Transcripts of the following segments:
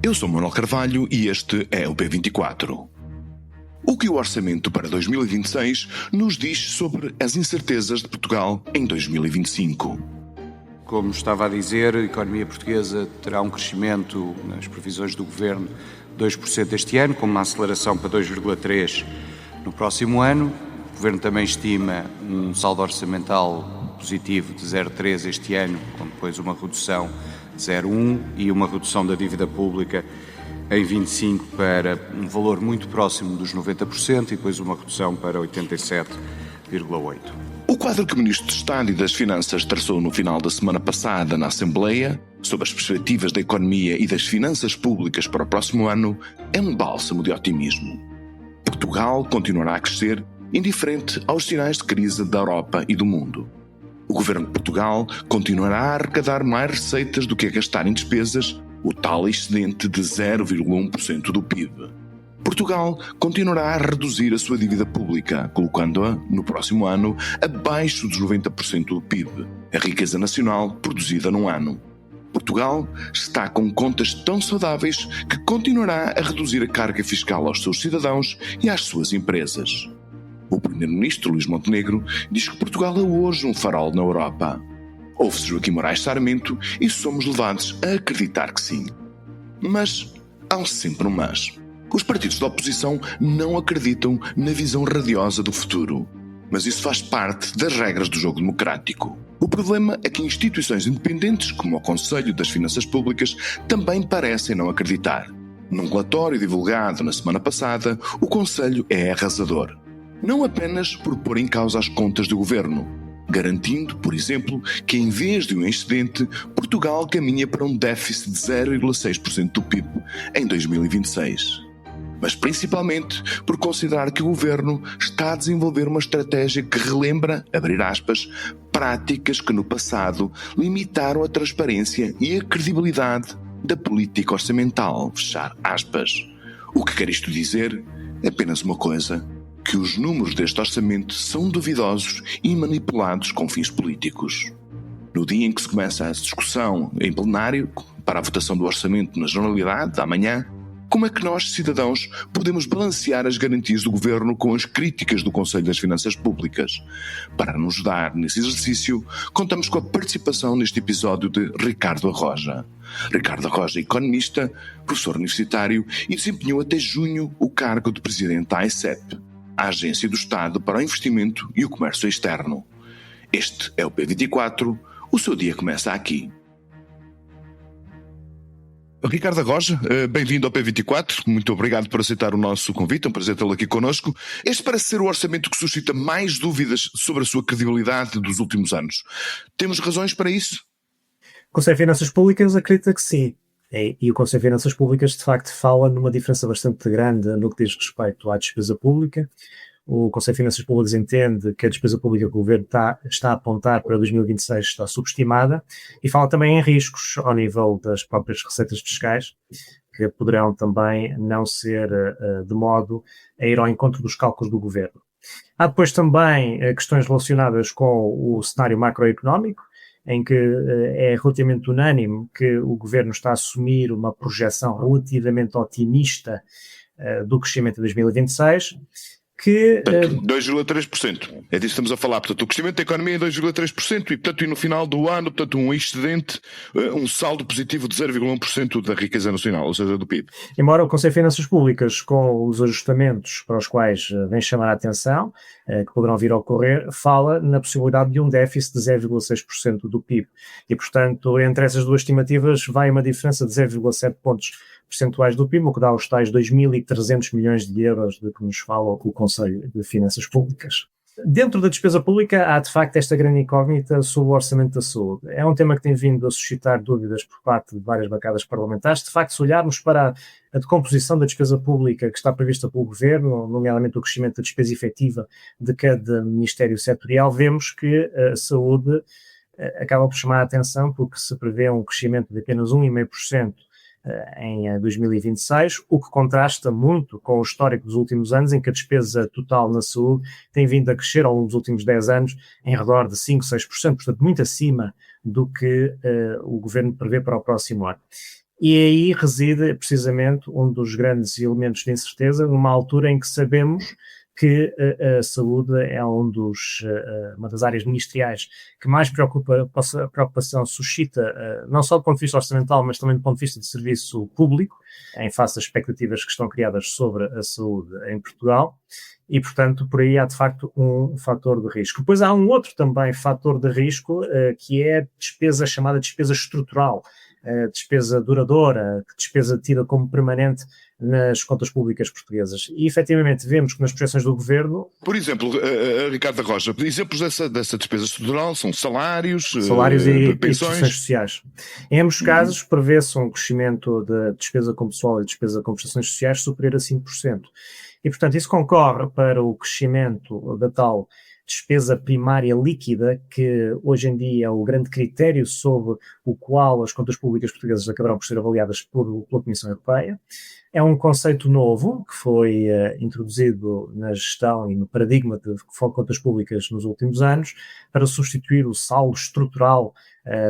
Eu sou Manuel Carvalho e este é o P24. O que o Orçamento para 2026 nos diz sobre as incertezas de Portugal em 2025? Como estava a dizer, a economia portuguesa terá um crescimento, nas previsões do Governo, de 2% este ano, com uma aceleração para 2,3% no próximo ano. O Governo também estima um saldo orçamental positivo de 0,3% este ano, com depois uma redução de 0,1% e uma redução da dívida pública em 25% para um valor muito próximo dos 90% e depois uma redução para 87,8%. O quadro que o Ministro de Estado e das Finanças traçou no final da semana passada na Assembleia, sobre as perspectivas da economia e das finanças públicas para o próximo ano, é um bálsamo de otimismo. Portugal continuará a crescer, indiferente aos sinais de crise da Europa e do mundo. O Governo de Portugal continuará a arrecadar mais receitas do que a gastar em despesas, o tal excedente de 0,1% do PIB. Portugal continuará a reduzir a sua dívida pública, colocando-a, no próximo ano, abaixo dos 90% do PIB, a riqueza nacional produzida num ano. Portugal está com contas tão saudáveis que continuará a reduzir a carga fiscal aos seus cidadãos e às suas empresas. O primeiro-ministro Luís Montenegro diz que Portugal é hoje um farol na Europa. Ouve-se Joaquim Moraes Sarmento e somos levados a acreditar que sim. Mas há sempre um mas. Os partidos da oposição não acreditam na visão radiosa do futuro. Mas isso faz parte das regras do jogo democrático. O problema é que instituições independentes, como o Conselho das Finanças Públicas, também parecem não acreditar. Num relatório divulgado na semana passada, o Conselho é arrasador. Não apenas por pôr em causa as contas do governo, garantindo, por exemplo, que em vez de um excedente, Portugal caminha para um déficit de 0,6% do PIB em 2026. Mas principalmente por considerar que o governo está a desenvolver uma estratégia que relembra, abrir aspas, práticas que no passado limitaram a transparência e a credibilidade da política orçamental, fechar aspas. O que quer isto dizer? É apenas uma coisa, que os números deste orçamento são duvidosos e manipulados com fins políticos. No dia em que se começa a discussão em plenário, para a votação do orçamento na Generalidade, amanhã, como é que nós, cidadãos, podemos balancear as garantias do Governo com as críticas do Conselho das Finanças Públicas? Para nos ajudar nesse exercício, contamos com a participação neste episódio de Ricardo Arroja. Ricardo Arroja é economista, professor universitário e desempenhou até junho o cargo de presidente da AICEP, a Agência do Estado para o Investimento e o Comércio Externo. Este é o P24, o seu dia começa aqui. Ricardo Arroja, bem-vindo ao P24, muito obrigado por aceitar o nosso convite, é um prazer tê-lo aqui connosco. Este parece ser o orçamento que suscita mais dúvidas sobre a sua credibilidade dos últimos anos. Temos razões para isso? O Conselho de Finanças Públicas acredita que sim. E o Conselho de Finanças Públicas, de facto, fala numa diferença bastante grande no que diz respeito à despesa pública. O Conselho de Finanças Públicas entende que a despesa pública que o Governo está a apontar para 2026 está subestimada e fala também em riscos ao nível das próprias receitas fiscais, que poderão também não ser de modo a ir ao encontro dos cálculos do Governo. Há depois também questões relacionadas com o cenário macroeconómico, em que é relativamente unânime que o Governo está a assumir uma projeção relativamente otimista do crescimento de 2026, que... 2,3%. É disso que estamos a falar. Portanto, o crescimento da economia é 2,3% e, portanto, no final do ano, portanto, um excedente, um saldo positivo de 0,1% da riqueza nacional, ou seja, do PIB. Embora o Conselho de Finanças Públicas, com os ajustamentos para os quais vem chamar a atenção, que poderão vir a ocorrer, fala na possibilidade de um déficit de 0,6% do PIB. E, portanto, entre essas duas estimativas vai uma diferença de 0,7 pontos percentuais do PIB, o que dá os tais 2.300 milhões de euros de que nos fala o Conselho de Finanças Públicas. Dentro da despesa pública há de facto esta grande incógnita sobre o orçamento da saúde. É um tema que tem vindo a suscitar dúvidas por parte de várias bancadas parlamentares. De facto, se olharmos para a decomposição da despesa pública que está prevista pelo Governo, nomeadamente o crescimento da despesa efetiva de cada Ministério setorial, vemos que a saúde acaba por chamar a atenção porque se prevê um crescimento de apenas 1,5% em 2026, o que contrasta muito com o histórico dos últimos anos, em que a despesa total na saúde tem vindo a crescer ao longo dos últimos 10 anos em redor de 5-6%, portanto muito acima do que o Governo prevê para o próximo ano. E aí reside precisamente um dos grandes elementos de incerteza, numa altura em que sabemos que a saúde é uma das áreas ministeriais que mais preocupação suscita, não só do ponto de vista orçamental, mas também do ponto de vista de serviço público, em face das expectativas que estão criadas sobre a saúde em Portugal. E, portanto, por aí há, de facto, um fator de risco. Depois há um outro também fator de risco, que é a chamada despesa estrutural, despesa duradoura, despesa tida como permanente nas contas públicas portuguesas. E, efetivamente, vemos que nas projeções do Governo... Por exemplo, Ricardo Roja, exemplos dessa despesa estrutural são salários e pensões prestações sociais. Em ambos casos, prevê-se um crescimento da despesa com pessoal e despesa com prestações sociais superior a 5%. E, portanto, isso concorre para o crescimento da tal despesa primária líquida, que hoje em dia é o grande critério sob o qual as contas públicas portuguesas acabarão por ser avaliadas pela Comissão Europeia. É um conceito novo que foi introduzido na gestão e no paradigma de contas públicas nos últimos anos para substituir o saldo estrutural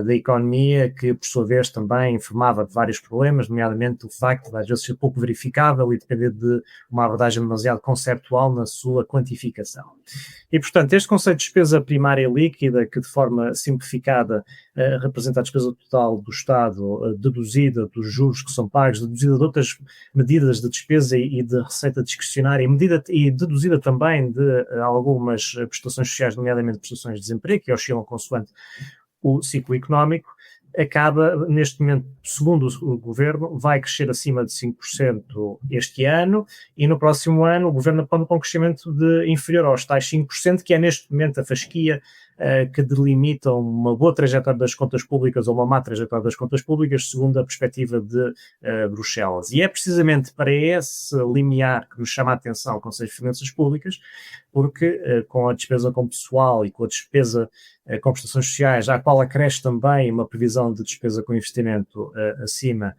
da economia, que por sua vez também informava de vários problemas, nomeadamente o facto de às vezes ser pouco verificável e depender de uma abordagem demasiado conceptual na sua quantificação. E, portanto, este conceito de despesa primária líquida, que de forma simplificada representa a despesa total do Estado, deduzida dos juros que são pagos, deduzida de outras medidas de despesa e de receita discricionária, e deduzida também de algumas prestações sociais, nomeadamente prestações de desemprego, que oscilam consoante o ciclo económico, acaba, neste momento, segundo o Governo, vai crescer acima de 5% este ano, e no próximo ano o Governo aponta para um crescimento inferior aos tais 5%, que é neste momento a fasquia que delimita uma boa trajetória das contas públicas ou uma má trajetória das contas públicas, segundo a perspectiva de Bruxelas. E é precisamente para esse limiar que nos chama a atenção o Conselho de Finanças Públicas, porque com a despesa com pessoal e com a despesa com prestações sociais, à qual acresce também uma previsão de despesa com investimento acima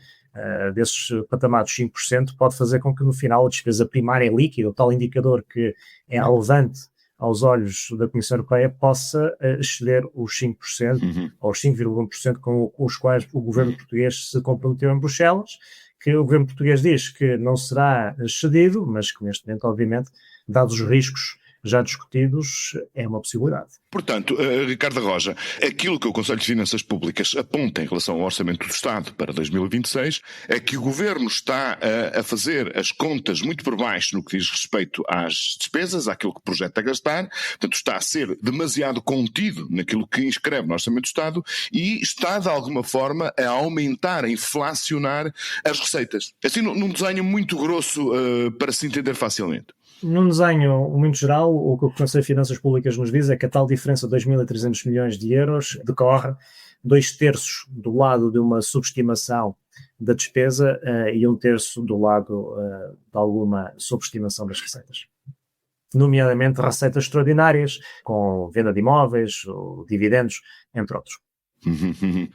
desses patamares de 5%, pode fazer com que no final a despesa primária líquida, o tal indicador que é relevante aos olhos da Comissão Europeia, possa exceder os 5%, ou os 5,1% com os quais o governo português se comprometeu em Bruxelas, que o governo português diz que não será excedido, mas que neste momento, obviamente, dados os riscos já discutidos, é uma possibilidade. Portanto, Ricardo Roja, aquilo que o Conselho de Finanças Públicas aponta em relação ao Orçamento do Estado para 2026 é que o Governo está a fazer as contas muito por baixo no que diz respeito às despesas, àquilo que projeta gastar, portanto está a ser demasiado contido naquilo que inscreve no Orçamento do Estado e está de alguma forma a aumentar, a inflacionar as receitas. Assim, num desenho muito grosso para se entender facilmente. Num desenho muito geral, o que o Conselho de Finanças Públicas nos diz é que a tal diferença de 2.300 milhões de euros decorre 2/3 do lado de uma subestimação da despesa e 1/3 do lado de alguma subestimação das receitas. Nomeadamente receitas extraordinárias, com venda de imóveis, ou dividendos, entre outros.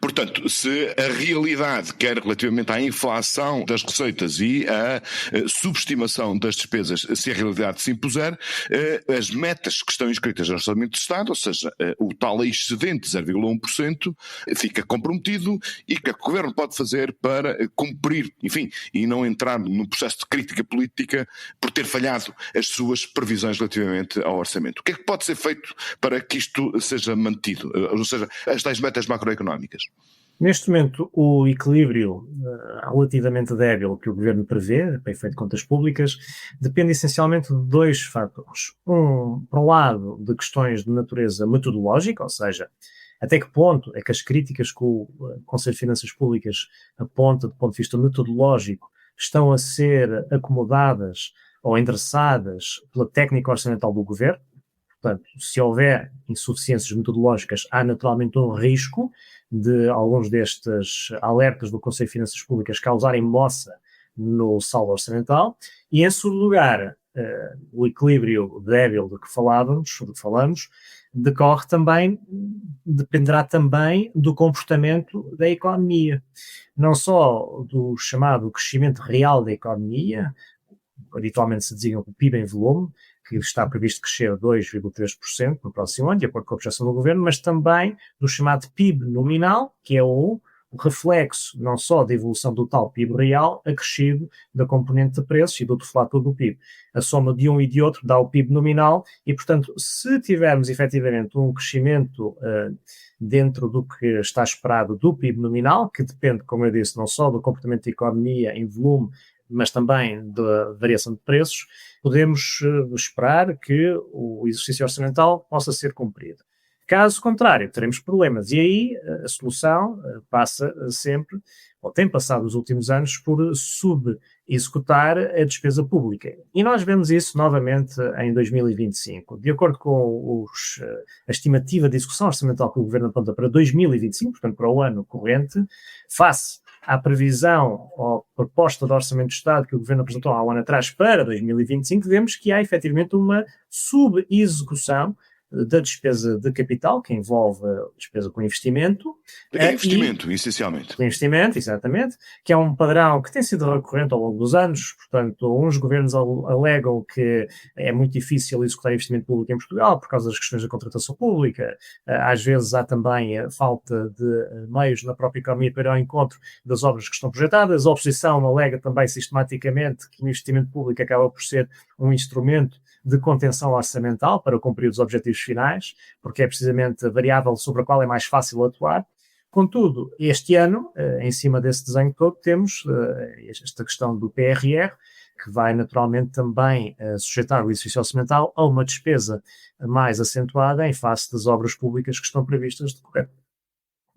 Portanto, se a realidade, quer relativamente à inflação das receitas e à subestimação das despesas, se a realidade se impuser, as metas que estão inscritas no Orçamento de Estado, ou seja, o tal excedente 0,1%, fica comprometido e que o Governo pode fazer para cumprir, enfim, e não entrar num processo de crítica política por ter falhado as suas previsões relativamente ao Orçamento. O que é que pode ser feito para que isto seja mantido? Ou seja, as tais metas macroeconómicas. Neste momento, o equilíbrio relativamente débil que o Governo prevê, para efeito de contas públicas, depende essencialmente de dois fatores. Por um lado, de questões de natureza metodológica, ou seja, até que ponto é que as críticas que o Conselho de Finanças Públicas aponta do ponto de vista metodológico estão a ser acomodadas ou endereçadas pela técnica orçamental do Governo. Portanto, se houver insuficiências metodológicas, há naturalmente um risco de alguns destes alertas do Conselho de Finanças Públicas causarem moça no saldo orçamental. E, em segundo lugar, o equilíbrio débil de que falamos, dependerá também do comportamento da economia. Não só do chamado crescimento real da economia, habitualmente se designa o PIB em volume, que está previsto crescer 2,3% no próximo ano, de acordo com a projeção do Governo, mas também do chamado PIB nominal, que é o reflexo não só da evolução do tal PIB real, acrescido da componente de preços e do deflator do PIB. A soma de um e de outro dá o PIB nominal e, portanto, se tivermos efetivamente um crescimento dentro do que está esperado do PIB nominal, que depende, como eu disse, não só do comportamento da economia em volume, mas também da variação de preços, podemos esperar que o exercício orçamental possa ser cumprido. Caso contrário, teremos problemas. E aí a solução passa sempre, ou tem passado nos últimos anos, por sub-executar a despesa pública. E nós vemos isso novamente em 2025. De acordo com a estimativa de execução orçamental que o Governo aponta para 2025, portanto para o ano corrente, face à previsão ou proposta de Orçamento de Estado que o Governo apresentou há um ano atrás para 2025, vemos que há efetivamente uma sub-execução da despesa de capital, que envolve a despesa com investimento. Investimento, essencialmente. Com investimento, exatamente, que é um padrão que tem sido recorrente ao longo dos anos. Portanto, uns governos alegam que é muito difícil executar investimento público em Portugal por causa das questões da contratação pública. Às vezes há também a falta de meios na própria economia para ir ao encontro das obras que estão projetadas. A oposição alega também sistematicamente que o investimento público acaba por ser um instrumento de contenção orçamental para cumprir os objetivos finais, porque é precisamente a variável sobre a qual é mais fácil atuar. Contudo, este ano, em cima desse desenho todo, temos esta questão do PRR, que vai naturalmente também sujeitar o exercício orçamental a uma despesa mais acentuada em face das obras públicas que estão previstas de decorrer.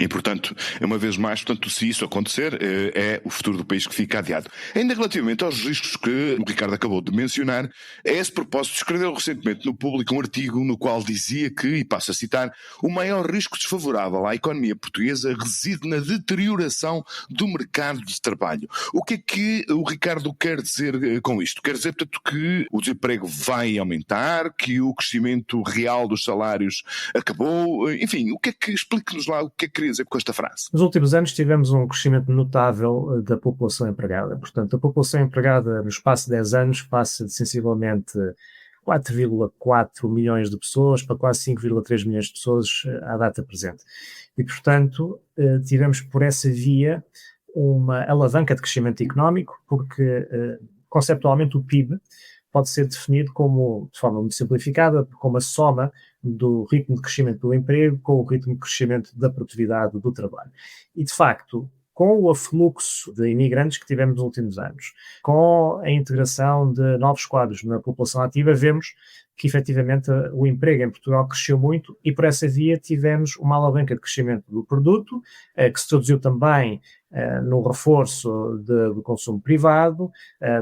E, portanto, uma vez mais, se isso acontecer, é o futuro do país que fica adiado. Ainda relativamente aos riscos que o Ricardo acabou de mencionar, a esse propósito escreveu recentemente no Público um artigo no qual dizia que, e passo a citar, o maior risco desfavorável à economia portuguesa reside na deterioração do mercado de trabalho. O que é que o Ricardo quer dizer com isto? Quer dizer, portanto, que o desemprego vai aumentar, que o crescimento real dos salários acabou, enfim, o que é que, explique-nos lá o que é que queria dizer com esta frase. Nos últimos anos tivemos um crescimento notável da população empregada. Portanto, a população empregada no espaço de 10 anos passa de sensivelmente 4,4 milhões de pessoas para quase 5,3 milhões de pessoas à data presente. E, portanto, tivemos por essa via uma alavanca de crescimento económico, porque conceptualmente o PIB pode ser definido como, de forma muito simplificada, como a soma do ritmo de crescimento do emprego com o ritmo de crescimento da produtividade do trabalho. E, de facto, com o afluxo de imigrantes que tivemos nos últimos anos, com a integração de novos quadros na população ativa, vemos que, efetivamente, o emprego em Portugal cresceu muito e, por essa via, tivemos uma alavanca de crescimento do produto, que se traduziu também no reforço do consumo privado,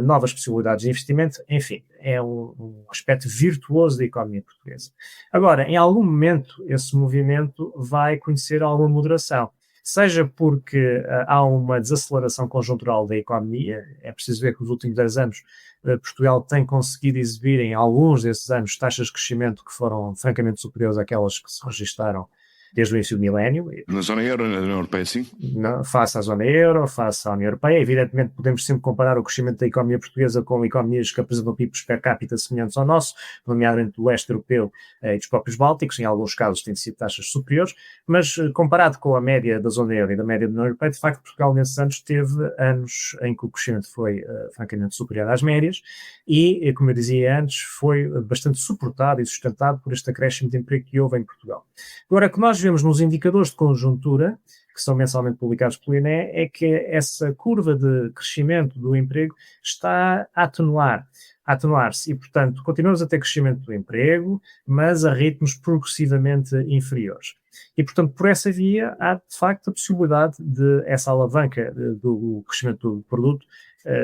novas possibilidades de investimento, enfim, é um aspecto virtuoso da economia portuguesa. Agora, em algum momento, esse movimento vai conhecer alguma moderação, seja porque há uma desaceleração conjuntural da economia. É preciso ver que nos últimos 10 anos Portugal tem conseguido exibir em alguns desses anos taxas de crescimento que foram francamente superiores àquelas que se registaram desde o início do milénio. Na zona euro, na União Europeia, sim? Face à zona euro, face à União Europeia. Evidentemente, podemos sempre comparar o crescimento da economia portuguesa com economias que apresentam PIBs per capita semelhantes ao nosso, nomeadamente do leste europeu e dos próprios bálticos. Em alguns casos têm sido taxas superiores, mas comparado com a média da zona euro e da média da União Europeia, de facto, Portugal nesses anos teve anos em que o crescimento foi francamente superior às médias e, como eu dizia antes, foi bastante suportado e sustentado por este acréscimo de emprego que houve em Portugal. Agora, o que nós vemos nos indicadores de conjuntura, que são mensalmente publicados pelo INE, é que essa curva de crescimento do emprego está a atenuar-se e, portanto, continuamos a ter crescimento do emprego, mas a ritmos progressivamente inferiores. E, portanto, por essa via há, de facto, a possibilidade de essa alavanca do crescimento do produto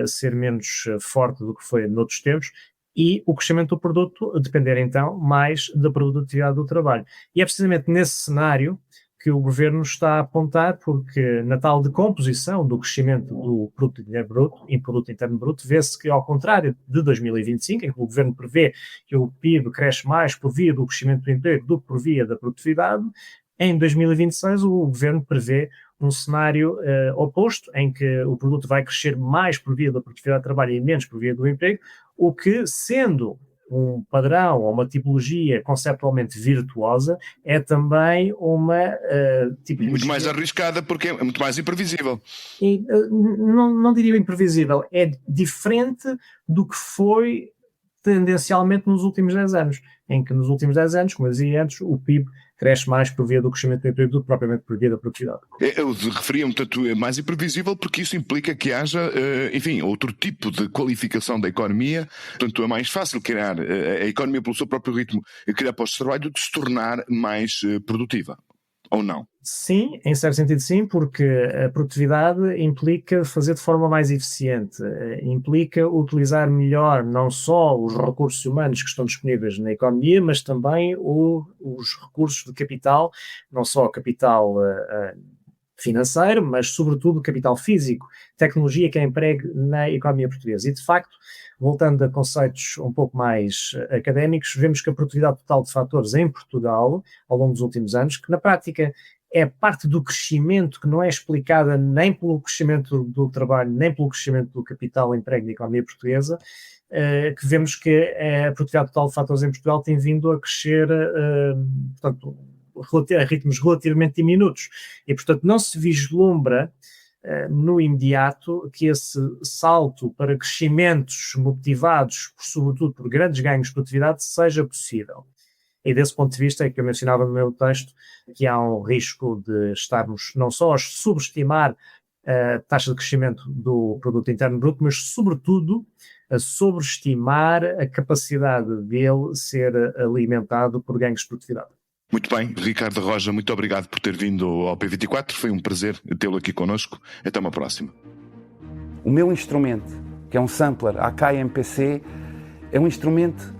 ser menos forte do que foi noutros tempos, e o crescimento do produto depender, então, mais da produtividade do trabalho. E é precisamente nesse cenário que o Governo está a apontar, porque na tal decomposição do crescimento do produto interno bruto, vê-se que, ao contrário de 2025, em que o Governo prevê que o PIB cresce mais por via do crescimento do emprego do que por via da produtividade, em 2026 o Governo prevê um cenário oposto, em que o produto vai crescer mais por via da produtividade do trabalho e menos por via do emprego, o que, sendo um padrão ou uma tipologia conceptualmente virtuosa, é também uma tipologia... Muito mais arriscada porque é muito mais imprevisível. E, não diria imprevisível, é diferente do que foi tendencialmente nos últimos 10 anos, em que nos últimos 10 anos, como eu dizia antes, o PIB cresce mais por via do crescimento do emprego do que propriamente por via da produtividade. Eu referia-me, portanto, é mais imprevisível porque isso implica que haja, enfim, outro tipo de qualificação da economia. Portanto, é mais fácil criar a economia pelo seu próprio ritmo, criar postos de trabalho, do que se tornar mais produtiva. Ou não? Sim, em certo sentido sim, porque a produtividade implica fazer de forma mais eficiente, implica utilizar melhor não só os recursos humanos que estão disponíveis na economia, mas também os recursos de capital, não só capital financeiro, mas sobretudo capital físico, tecnologia que é empregue na economia portuguesa. E de facto, voltando a conceitos um pouco mais académicos, vemos que a produtividade total de fatores em Portugal, ao longo dos últimos anos, que na prática é parte do crescimento que não é explicada nem pelo crescimento do trabalho, nem pelo crescimento do capital emprego na economia portuguesa, que vemos que a produtividade total de fatores em Portugal tem vindo a crescer, portanto, a ritmos relativamente diminutos. E, portanto, não se vislumbra no imediato que esse salto para crescimentos motivados, sobretudo por grandes ganhos de produtividade, seja possível. E desse ponto de vista é que eu mencionava no meu texto que há um risco de estarmos não só a subestimar a taxa de crescimento do produto interno bruto, mas sobretudo a sobreestimar a capacidade dele ser alimentado por ganhos de produtividade. Muito bem, Ricardo Roja, muito obrigado por ter vindo ao P24, foi um prazer tê-lo aqui connosco, até uma próxima. O meu instrumento, que é um sampler Akai MPC, é um instrumento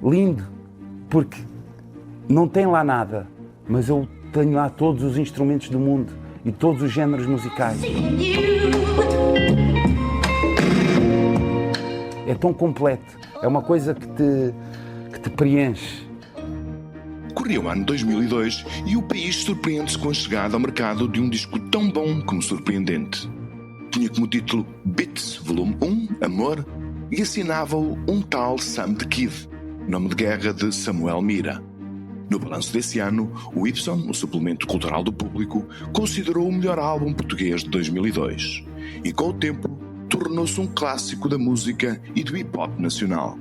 lindo, porque não tem lá nada, mas eu tenho lá todos os instrumentos do mundo e todos os géneros musicais. É tão completo, é uma coisa que te preenche. Corria o ano 2002 e o país surpreende-se com a chegada ao mercado de um disco tão bom como surpreendente. Tinha como título Beats, volume 1, Amor, e assinava-o um tal Sam the Kid, nome de guerra de Samuel Mira. No balanço desse ano, o Y, o suplemento cultural do Público, considerou o melhor álbum português de 2002 e, com o tempo, tornou-se um clássico da música e do hip-hop nacional.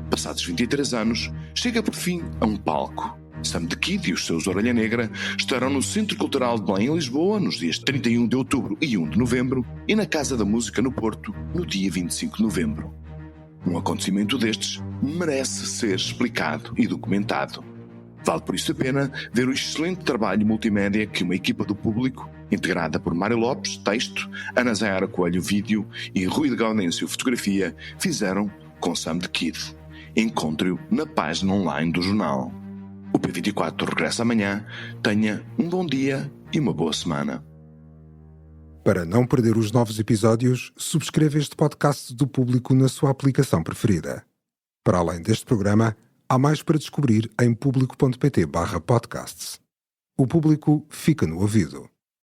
Passados 23 anos, chega por fim a um palco. Sam the Kid e os seus Orelha Negra estarão no Centro Cultural de Belém, em Lisboa, nos dias 31 de outubro e 1 de novembro, e na Casa da Música no Porto, no dia 25 de novembro. Um acontecimento destes merece ser explicado e documentado. Vale por isso a pena ver o excelente trabalho multimédia que uma equipa do Público, integrada por Mário Lopes, texto, Ana Zayara Coelho, vídeo e Rui de Gaudêncio, fotografia, fizeram com Sam the Kid. Encontre-o na página online do jornal. O P24 regressa amanhã. Tenha um bom dia e uma boa semana. Para não perder os novos episódios, subscreva este podcast do Público na sua aplicação preferida. Para além deste programa, há mais para descobrir em público.pt/podcasts. O Público fica no ouvido.